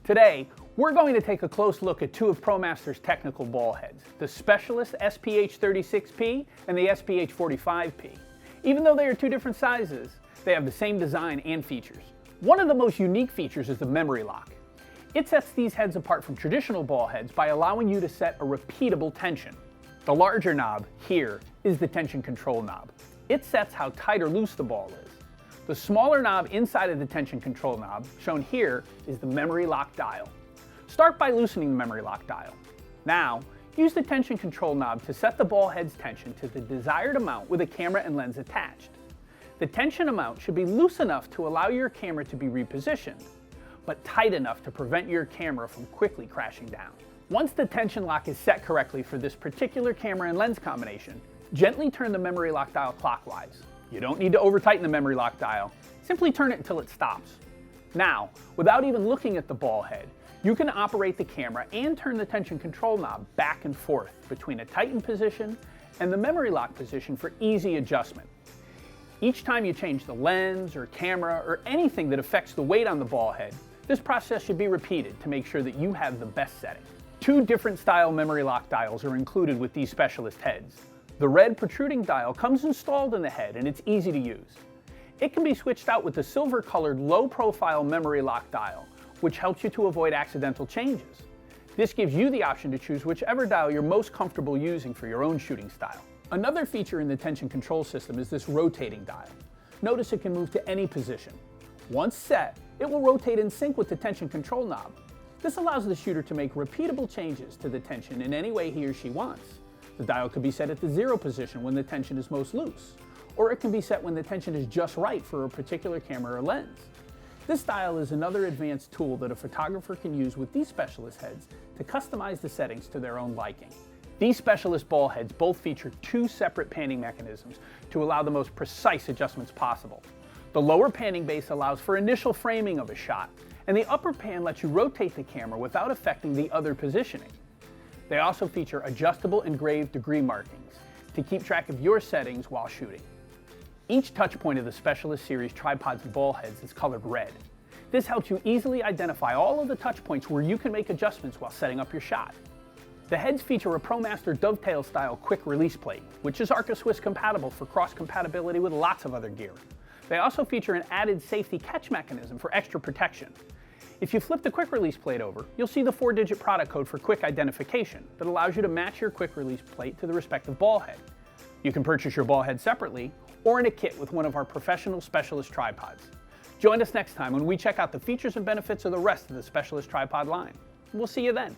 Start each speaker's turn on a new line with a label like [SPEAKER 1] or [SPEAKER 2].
[SPEAKER 1] Today, we're going to take a close look at two of ProMaster's technical ball heads, the Specialist SPH36P and the SPH45P. Even though they are two different sizes, they have the same design and features. One of the most unique features is the memory lock. It sets these heads apart from traditional ball heads by allowing you to set a repeatable tension. The larger knob, here, is the tension control knob. It sets how tight or loose the ball is. The smaller knob inside of the tension control knob, shown here, is the memory lock dial. Start by loosening the memory lock dial. Now, use the tension control knob to set the ball head's tension to the desired amount with a camera and lens attached. The tension amount should be loose enough to allow your camera to be repositioned, but tight enough to prevent your camera from quickly crashing down. Once the tension lock is set correctly for this particular camera and lens combination, gently turn the memory lock dial clockwise. You don't need to over-tighten the memory lock dial, simply turn it until it stops. Now, without even looking at the ball head, you can operate the camera and turn the tension control knob back and forth between a tightened position and the memory lock position for easy adjustment. Each time you change the lens or camera or anything that affects the weight on the ball head, this process should be repeated to make sure that you have the best setting. Two different style memory lock dials are included with these Specialist heads. The red protruding dial comes installed in the head and it's easy to use. It can be switched out with the silver colored low profile memory lock dial, which helps you to avoid accidental changes. This gives you the option to choose whichever dial you're most comfortable using for your own shooting style. Another feature in the tension control system is this rotating dial. Notice it can move to any position. Once set, it will rotate in sync with the tension control knob. This allows the shooter to make repeatable changes to the tension in any way he or she wants. The dial could be set at the 0 position when the tension is most loose, or it can be set when the tension is just right for a particular camera or lens. This dial is another advanced tool that a photographer can use with these Specialist heads to customize the settings to their own liking. These Specialist ball heads both feature two separate panning mechanisms to allow the most precise adjustments possible. The lower panning base allows for initial framing of a shot, and the upper pan lets you rotate the camera without affecting the other positioning. They also feature adjustable engraved degree markings to keep track of your settings while shooting. Each touch point of the Specialist series tripods and ball heads is colored red. This helps you easily identify all of the touch points where you can make adjustments while setting up your shot. The heads feature a ProMaster dovetail style quick release plate, which is Arca Swiss compatible for cross compatibility with lots of other gear. They also feature an added safety catch mechanism for extra protection. If you flip the quick release plate over, you'll see the 4-digit product code for quick identification that allows you to match your quick release plate to the respective ball head. You can purchase your ball head separately or in a kit with one of our professional Specialist tripods. Join us next time when we check out the features and benefits of the rest of the Specialist tripod line. We'll see you then.